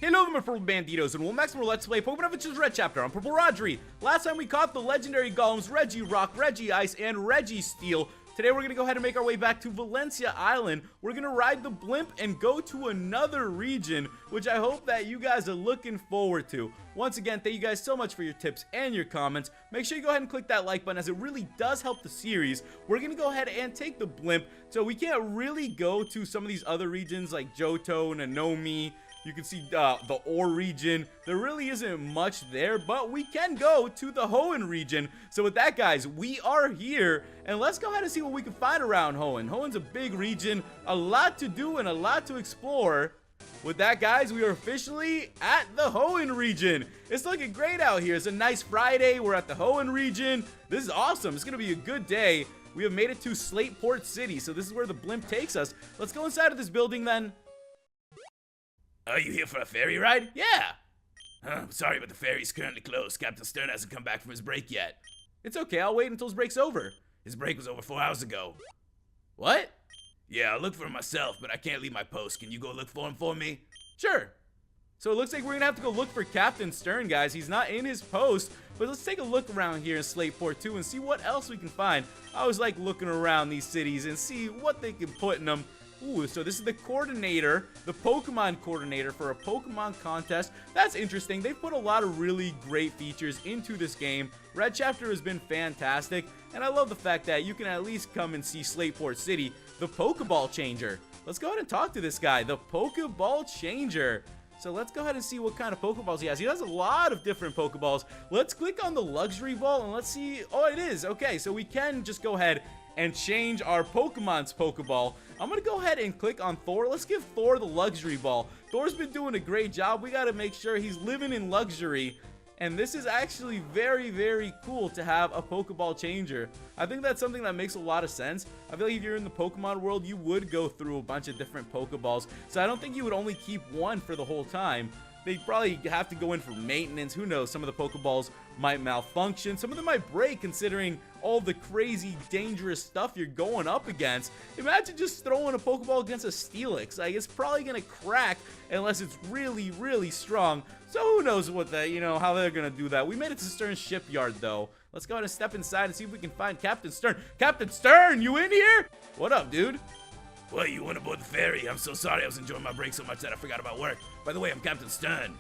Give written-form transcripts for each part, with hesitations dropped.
Hello there, my Purple Banditos, and welcome back to more Let's Play Pokemon Adventures Red Chapter on PurpleRodri. Last time we caught the legendary Golems, Regirock, Regice, and Registeel. Today we're going to go ahead and make our way back to Valencia Island. We're going to ride the blimp and go to another region, which I hope that you guys are looking forward to. Once again, thank you guys so much for your tips and your comments. Make sure you go ahead and click that like button, as it really does help the series. We're going to go ahead and take the blimp, so we can't really go to some of these other regions like Johto, Nanomi. You can see the Ore region. There really isn't much there, but we can go to the Hoenn region. So with that, guys, we are here, and let's go ahead and see what we can find around Hoenn. Hoenn's a big region, a lot to do and a lot to explore. With that, guys, we are officially at the Hoenn region. It's looking great out here. It's a nice Friday. We're at the Hoenn region. This is awesome. It's going to be a good day. We have made it to Slateport City, so this is where the blimp takes us. Let's go inside of this building then. Are you here for a ferry ride? Yeah. Sorry, but the ferry's currently closed. Captain Stern hasn't come back from his break yet. It's okay. I'll wait until his break's over. His break was over 4 hours ago. What? Yeah, I'll look for him myself, but I can't leave my post. Can you go look for him for me? Sure. So it looks like we're going to have to go look for Captain Stern, guys. He's not in his post, but let's take a look around here in Slateport too and see what else we can find. I always like looking around these cities and see what they can put in them. Ooh, so this is the coordinator, the Pokemon coordinator for a Pokemon contest. That's interesting. They've put a lot of really great features into this game. Red Chapter has been fantastic, and I love the fact that you can at least come and see Slateport City, the Pokeball Changer. Let's go ahead and talk to this guy, the Pokeball Changer. So let's go ahead and see what kind of Pokeballs he has. He has a lot of different Pokeballs. Let's click on the Luxury Ball and let's see. Oh, it is. Okay, so we can just go ahead and change our Pokemon's Pokeball. I'm gonna go ahead and click on Thor. Let's give Thor the Luxury Ball. Thor's been doing a great job. We gotta make sure he's living in luxury. And this is actually very, very cool to have a Pokeball changer. I think that's something that makes a lot of sense. I feel like if you're in the Pokemon world, you would go through a bunch of different Pokeballs. So I don't think you would only keep one for the whole time. They'd probably have to go in for maintenance. Who knows? Some of the Pokeballs might malfunction. Some of them might break, considering all the crazy, dangerous stuff you're going up against. Imagine just throwing a Pokeball against a Steelix. Like, it's probably going to crack unless it's really, really strong. So who knows what how they're going to do that. We made it to Stern's shipyard, though. Let's go ahead and step inside and see if we can find Captain Stern. Captain Stern, you in here? What up, dude? Well, you went aboard the ferry. I'm so sorry. I was enjoying my break so much that I forgot about work. By the way, I'm Captain Stern.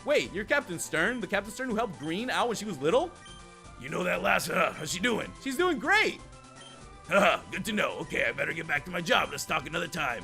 Wait, you're Captain Stern? The Captain Stern who helped Green out when she was little? You know that lass, how's she doing? She's doing great. Good to know. Okay, I better get back to my job. Let's talk another time.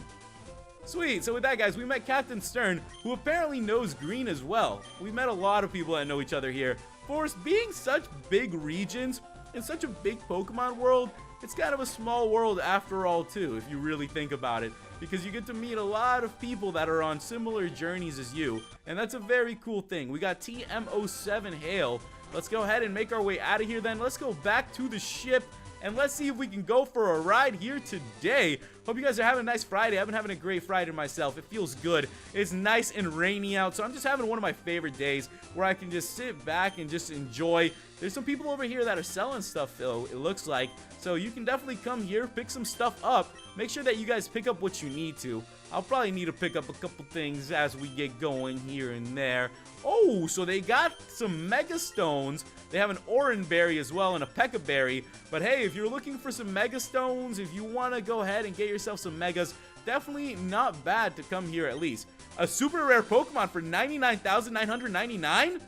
Sweet. So with that, guys, we met Captain Stern, who apparently knows Green as well. We met a lot of people that know each other here. For being such big regions in such a big Pokemon world, it's kind of a small world after all, too, if you really think about it, because you get to meet a lot of people that are on similar journeys as you, and that's a very cool thing. We got TM07 Hail. Let's go ahead and make our way out of here then. Let's go back to the ship, and let's see if we can go for a ride here today. Hope you guys are having a nice Friday. I've been having a great Friday myself. It feels good. It's nice and rainy out, so I'm just having one of my favorite days where I can just sit back and just enjoy. There's some people over here that are selling stuff, though, it looks like. So you can definitely come here, pick some stuff up. Make sure that you guys pick up what you need to. I'll probably need to pick up a couple things as we get going here and there. Oh, so they got some Mega Stones. They have an Oran Berry as well and a Pekka Berry. But hey, if you're looking for some Mega Stones, if you want to go ahead and get yourself some Megas, definitely not bad to come here at least. A super rare Pokemon for 99,999?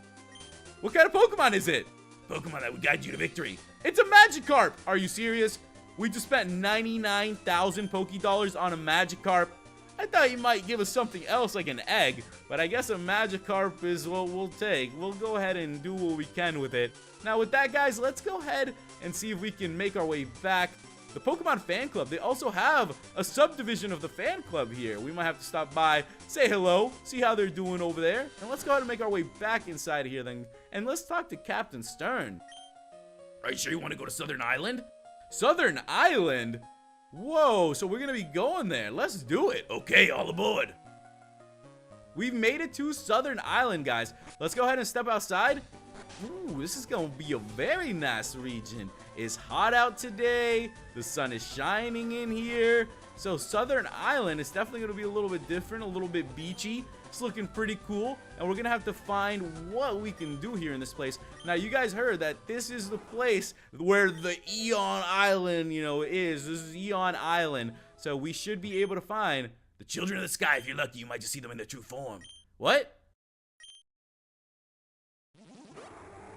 What kind of Pokemon is it? Pokemon that would guide you to victory. It's a Magikarp! Are you serious? We just spent 99,000 Pokédollars on a Magikarp. I thought you might give us something else like an egg, but I guess a Magikarp is what we'll take. We'll go ahead and do what we can with it. Now with that, guys, let's go ahead and see if we can make our way back. The Pokemon Fan Club, they also have a subdivision of the fan club here. We might have to stop by, say hello, see how they're doing over there. And let's go ahead and make our way back inside of here then. And let's talk to Captain Stern. Are you sure you want to go to Southern Island? Southern Island? Whoa, so we're going to be going there. Let's do it. Okay, all aboard. We've made it to Southern Island, guys. Let's go ahead and step outside. Ooh, this is going to be a very nice region. It's hot out today. The sun is shining in here. So Southern Island is definitely going to be a little bit different, a little bit beachy. It's looking pretty cool, and we're gonna have to find what we can do here in this place. Now, you guys heard that this is the place where the Eon Island, is. This is Eon Island, so we should be able to find The children of the sky. If you're lucky, you might just see them in their true form. what?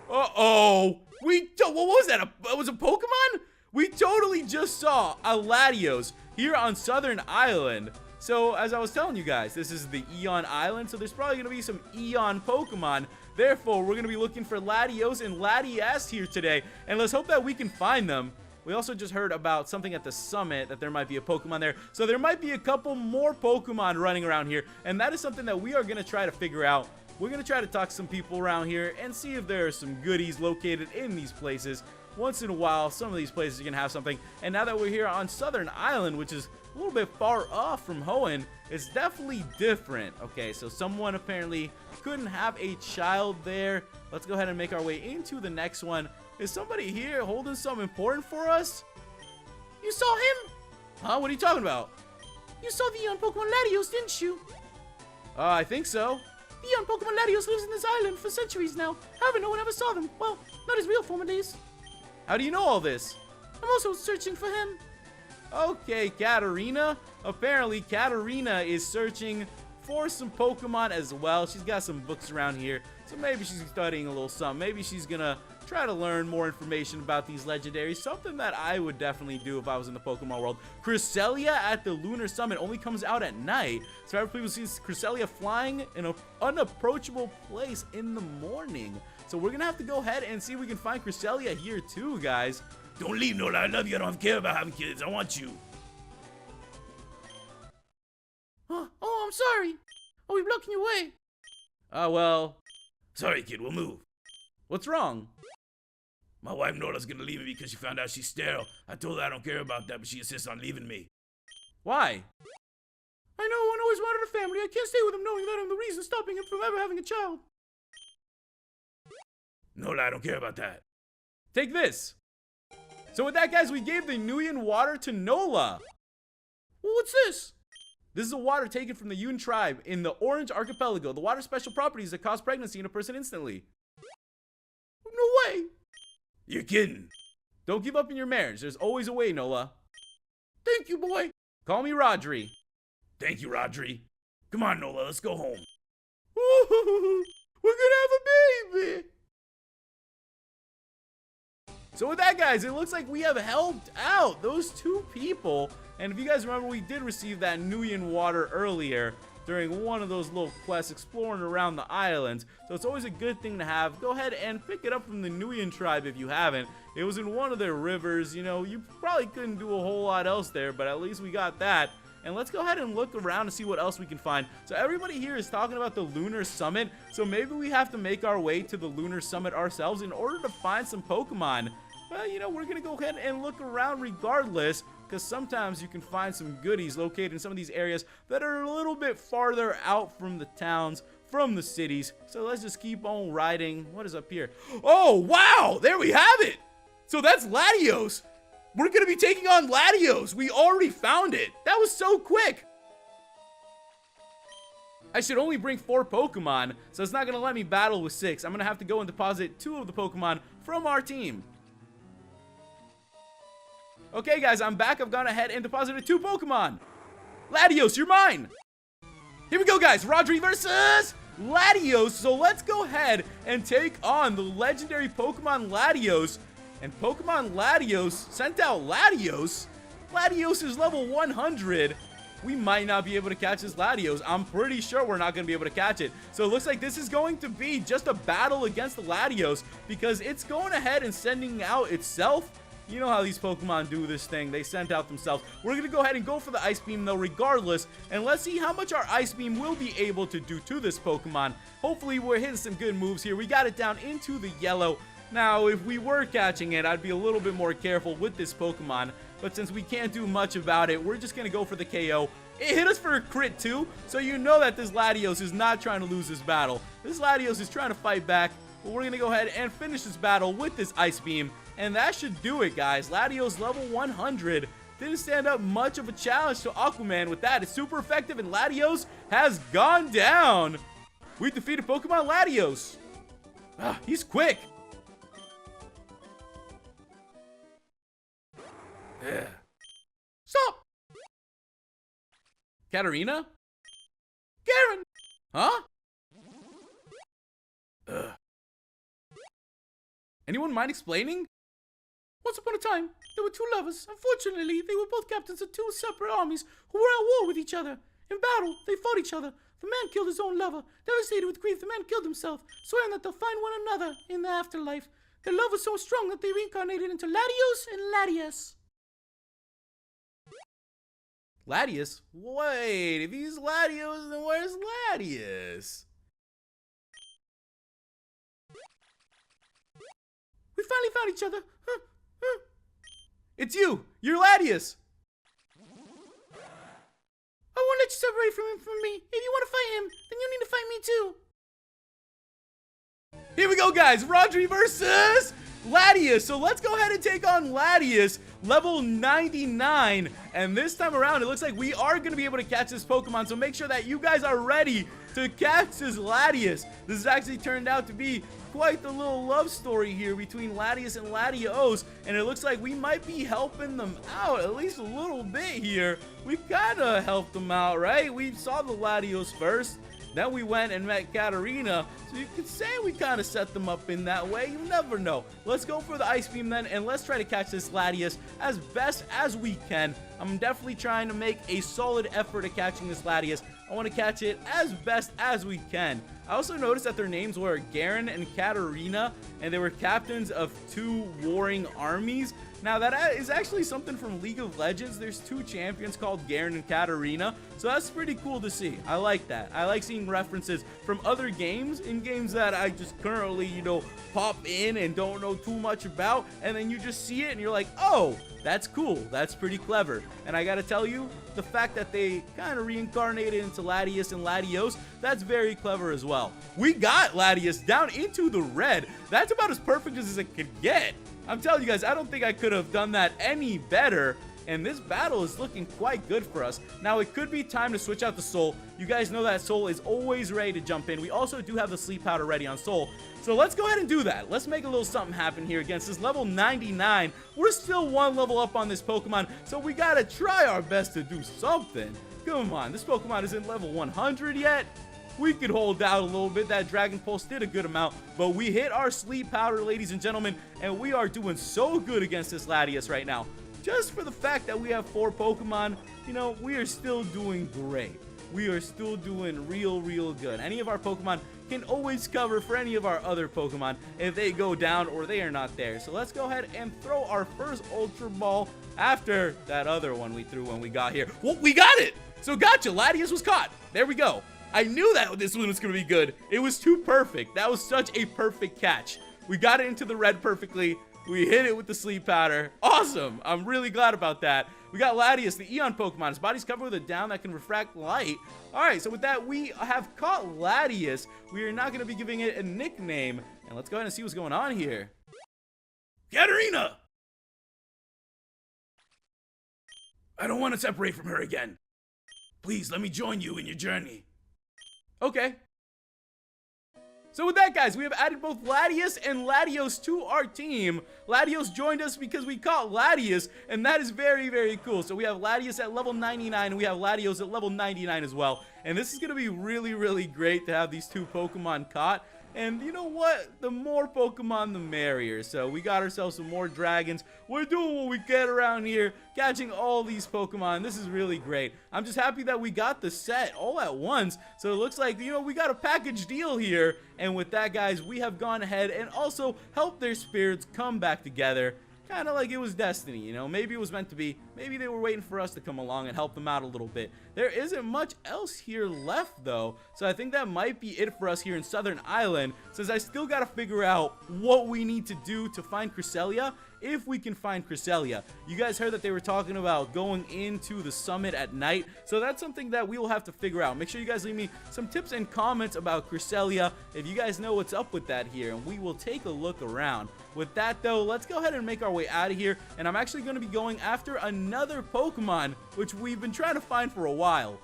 Uh-oh. What was that? It was a Pokemon? We totally just saw a Latios here on Southern Island. So, as I was telling you guys, this is the Eon Island, so there's probably going to be some Eon Pokemon. Therefore, we're going to be looking for Latios and Latias here today, and let's hope that we can find them. We also just heard about something at the summit, that there might be a Pokemon there. So there might be a couple more Pokemon running around here, and that is something that we are going to try to figure out. We're going to try to talk to some people around here and see if there are some goodies located in these places. Once in a while, some of these places are going to have something. And now that we're here on Southern Island, which is a little bit far off from Hoenn, it's definitely different. Okay, so someone apparently couldn't have a child there. Let's go ahead and make our way into the next one. Is somebody here holding something important for us? You saw him? Huh? What are you talking about? You saw the Eon Pokemon Latios, didn't you? I think so. The Eon Pokemon Latios lives in this island for centuries now. However, no one ever saw them. Well, not his real form at least. How do you know all this? I'm also searching for him. Okay, Katarina. Apparently, Katarina is searching for some Pokemon as well. She's got some books around here, so maybe she's studying a little something. Maybe she's gonna try to learn more information about these legendaries, something that I would definitely do if I was in the Pokemon world. Cresselia at the Lunar Summit only comes out at night, so every people see Cresselia flying in an unapproachable place in the morning. So we're gonna have to go ahead and see if we can find Cresselia here too, guys. Don't leave, Nola. I love you. I don't care about having kids. I want you. Oh, I'm sorry. Are we blocking your way? Well, Sorry, kid. We'll move. what's wrong? My wife Nola's gonna leave me because she found out she's sterile. I told her I don't care about that, but she insists on leaving me. Why? I know Owen always wanted a family. I can't stay with him knowing that I'm the reason stopping him from ever having a child. Nola, I don't care about that. Take this. So with that, guys, we gave the Nuyen water to Nola. Well, what's this? This is a water taken from the Hoenn tribe in the Orange Archipelago. The water's special properties that cause pregnancy in a person instantly. No way. You're kidding. Don't give up in your marriage. There's always a way, Nola. Thank you, boy. Call me Rodri. Thank you, Rodri. Come on, Nola. Let's go home. Ooh, we're gonna have a baby. So with that, guys, it looks like we have helped out those two people. And if you guys remember, we did receive that Nuyen water earlier during one of those little quests exploring around the islands. So it's always a good thing to have. Go ahead and pick it up from the Nuyen tribe if you haven't. It was in one of their rivers. You know, you probably couldn't do a whole lot else there, but at least we got that. And let's go ahead and look around and see what else we can find. So everybody here is talking about the Lunar Summit. So maybe we have to make our way to the Lunar Summit ourselves in order to find some Pokemon. Well, you know, we're going to go ahead and look around regardless, because sometimes you can find some goodies located in some of these areas that are a little bit farther out from the towns, from the cities. So let's just keep on riding. What is up here? Oh, wow! There we have it! So that's Latios! We're going to be taking on Latios! We already found it! That was so quick! I should only bring 4 Pokemon, so it's not going to let me battle with 6. I'm going to have to go and deposit 2 of the Pokemon from our team. Okay, guys, I'm back. I've gone ahead and deposited 2 Pokemon. Latios, you're mine. Here we go, guys. Rodri versus Latios. So let's go ahead and take on the legendary Pokemon Latios. And Pokemon Latios sent out Latios. Latios is level 100. We might not be able to catch this Latios. I'm pretty sure we're not going to be able to catch it. So it looks like this is going to be just a battle against the Latios, because it's going ahead and sending out itself. You know how these Pokemon do this thing. They sent out themselves. We're going to go ahead and go for the Ice Beam, though, regardless. And let's see how much our Ice Beam will be able to do to this Pokemon. Hopefully, we're hitting some good moves here. We got it down into the yellow. Now, if we were catching it, I'd be a little bit more careful with this Pokemon. But since we can't do much about it, we're just going to go for the KO. It hit us for a crit, too. So you know that this Latios is not trying to lose this battle. This Latios is trying to fight back. But we're going to go ahead and finish this battle with this Ice Beam. And that should do it, guys. Latios level 100 didn't stand up much of a challenge to Aquaman with that. It's super effective, and Latios has gone down. We defeated Pokemon Latios. Ah, he's quick. Yeah. Stop. Katarina? Garen! Huh? Anyone mind explaining? Once upon a time, there were two lovers. Unfortunately, they were both captains of two separate armies who were at war with each other. In battle, they fought each other. The man killed his own lover. Devastated with grief, the man killed himself, swearing that they'll find one another in the afterlife. Their love was so strong that they reincarnated into Latios and Latios. Latias? Wait, if he's Latios, then where's Latias? We finally found each other. It's you! You're Latias! I won't let you separate from me. If you want to fight him, then you need to fight me too. Here we go, guys. Rodri versus Latias. So let's go ahead and take on Latias, level 99. And this time around, it looks like we are going to be able to catch this Pokemon. So make sure that you guys are ready to catch this Latias. This has actually turned out to be quite the little love story here between Latias and Latios, and it looks like we might be helping them out at least a little bit here. We kind of helped them out, right? We saw the Latios first, then we went and met Katarina, so you could say we kind of set them up in that way. You never know. Let's go for the Ice Beam then, and let's try to catch this Latias as best as we can. I'm definitely trying to make a solid effort at catching this Latias. I want to catch it as best as we can. I also noticed that their names were Garen and Katarina, and they were captains of two warring armies. Now, that is actually something from League of Legends. There's two champions called Garen and Katarina, so that's pretty cool to see. I like that. I like seeing references from other games, in games that I just currently, pop in and don't know too much about, and then you just see it and you're like, oh, that's cool. That's pretty clever. And I gotta tell you, the fact that they kind of reincarnated into Latias and Latios, that's very clever as well. We got Latias down into the red. That's about as perfect as it could get. I'm telling you guys, I don't think I could have done that any better. And this battle is looking quite good for us. Now, it could be time to switch out the Soul. You guys know that Soul is always ready to jump in. We also do have the Sleep Powder ready on Soul. So let's go ahead and do that. Let's make a little something happen here against this level 99. We're still one level up on this Pokemon, so we gotta try our best to do something. Come on, this Pokemon isn't level 100 yet. We could hold out a little bit. That Dragon Pulse did a good amount, but we hit our Sleep Powder, ladies and gentlemen, and we are doing so good against this Latias right now. Just for the fact that we have 4 Pokemon, we are still doing great. We are still doing real good. Any of our Pokemon can always cover for any of our other Pokemon if they go down or they are not there. So let's go ahead and throw our first Ultra Ball after that other one we threw when we got here. Well, we got it! So gotcha, Latias was caught. There we go. I knew that this one was going to be good. It was too perfect. That was such a perfect catch. We got it into the red perfectly. We hit it with the Sleep Powder. Awesome. I'm really glad about that. We got Latias, the Eon Pokemon. His body's covered with a down that can refract light. All right, so with that, we have caught Latias. We are not going to be giving it a nickname. And let's go ahead and see what's going on here. Katarina! I don't want to separate from her again. Please, let me join you in your journey. Okay. So with that, guys, we have added both Latias and Latios to our team. Latios joined us because we caught Latias, and that is very cool. So we have Latias at level 99, and we have Latios at level 99 as well. And this is going to be really great to have these 2 Pokemon caught. And you know what? The more Pokemon, the merrier. So we got ourselves some more dragons. We're doing what we can around here, catching all these Pokemon. This is really great. I'm just happy that we got the set all at once. So it looks like, we got a package deal here. And with that, guys, we have gone ahead and also helped their spirits come back together. Kind of like it was destiny, maybe it was meant to be. Maybe they were waiting for us to come along and help them out a little bit. There isn't much else here left, though, so I think that might be it for us here in Southern Island, since I still got to figure out what we need to do to find Cresselia if we can find Cresselia. You guys heard that they were talking about going into the summit at night, so that's something that we will have to figure out. Make sure you guys leave me some tips and comments about Cresselia if you guys know what's up with that here, and we will take a look around. With that though, let's go ahead and make our way out of here, and I'm actually going to be going after another Pokemon, which we've been trying to find for a while.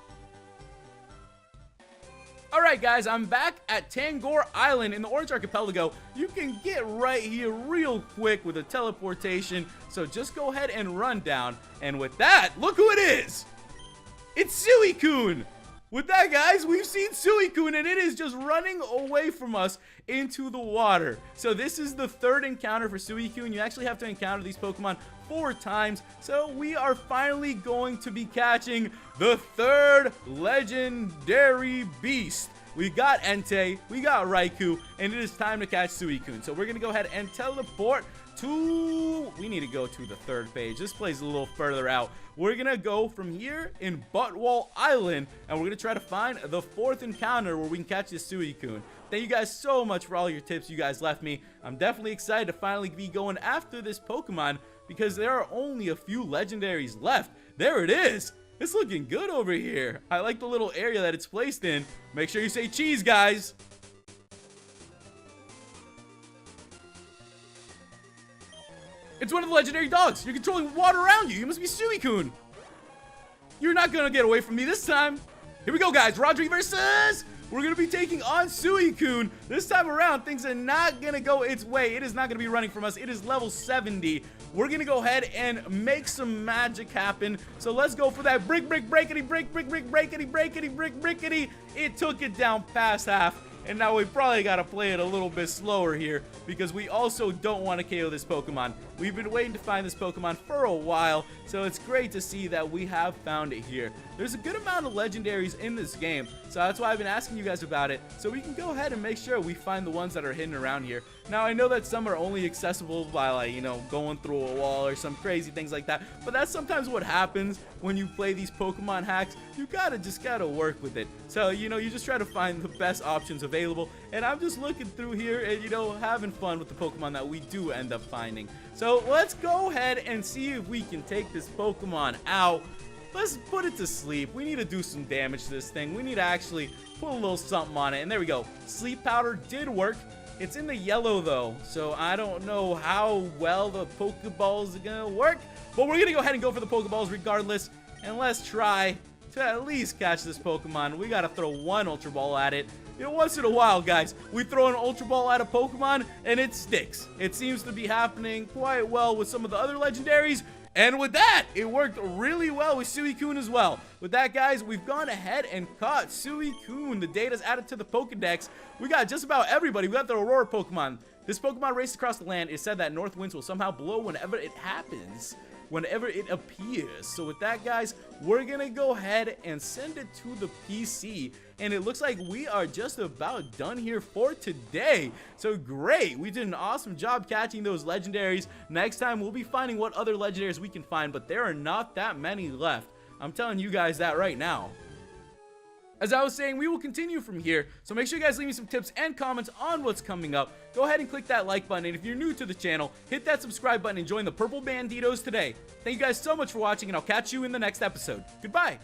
Alright guys, I'm back at Tangor Island in the Orange Archipelago. You can get right here real quick with a teleportation, so just go ahead and run down. And with that, look who it is! It's Suicune! With that, guys, we've seen Suicune, and it is just running away from us into the water. So this is the third encounter for Suicune. You actually have to encounter these Pokemon 4 times. So we are finally going to be catching the third legendary beast. We got Entei, we got Raikou, and it is time to catch Suicune. So we're going to go ahead and teleport to... We need to go to the third page. This place is a little further out. We're going to go from here in Buttwall Island, and we're going to try to find the 4th encounter where we can catch this Suicune. Thank you guys so much for all your tips you guys left me. I'm definitely excited to finally be going after this Pokemon because there are only a few legendaries left. There it is. It's looking good over here. I like the little area that it's placed in. Make sure you say cheese, guys. It's one of the legendary dogs. You're controlling water around you. You must be Suicune. You're not going to get away from me this time. Here we go, guys. Rodri versus... We're going to be taking on Suicune. This time around, things are not going to go its way. It is not going to be running from us. It is level 70. We're going to go ahead and make some magic happen. So let's go for that brick, breakity, brickity. It took it down past half. And now we probably got to play it a little bit slower here because we also don't want to KO this Pokemon. We've been waiting to find this Pokemon for a while, so it's great to see that we have found it here. There's a good amount of legendaries in this game, so that's why I've been asking you guys about it, so we can go ahead and make sure we find the ones that are hidden around here. Now, I know that some are only accessible by, like, you know, going through a wall or some crazy things like that, but that's sometimes what happens when you play these Pokemon hacks. You just gotta work with it. So, you know, you just try to find the best options available, and I'm just looking through here and, you know, having fun with the Pokemon that we do end up finding. So let's go ahead and see if we can take this Pokemon out. Let's put it to sleep. We need to do some damage to this thing. We need to actually put a little something on it. And there we go. Sleep powder did work. It's in the yellow though, so I don't know how well the Pokeballs are gonna work. But we're gonna go ahead and go for the Pokeballs regardless. And let's try to at least catch this Pokemon. We gotta throw one Ultra Ball at it. You know, once in a while, guys, we throw an Ultra Ball at a Pokemon, and it sticks. It seems to be happening quite well with some of the other legendaries. And with that, it worked really well with Suicune as well. With that, guys, we've gone ahead and caught Suicune. The data's added to the Pokedex. We got just about everybody. We got the Aurora Pokemon. This Pokemon raced across the land. It said that north winds will somehow blow whenever it happens. Whenever it appears. So with that, guys, we're gonna go ahead and send it to the PC, and it looks like we are just about done here for today. So great, we did an awesome job catching those legendaries. Next time we'll be finding what other legendaries we can find, but there are not that many left. I'm telling you guys that right now. As I was saying, we will continue from here, so make sure you guys leave me some tips and comments on what's coming up. Go ahead and click that like button, and if you're new to the channel, hit that subscribe button and join the Purple Banditos today. Thank you guys so much for watching, and I'll catch you in the next episode. Goodbye!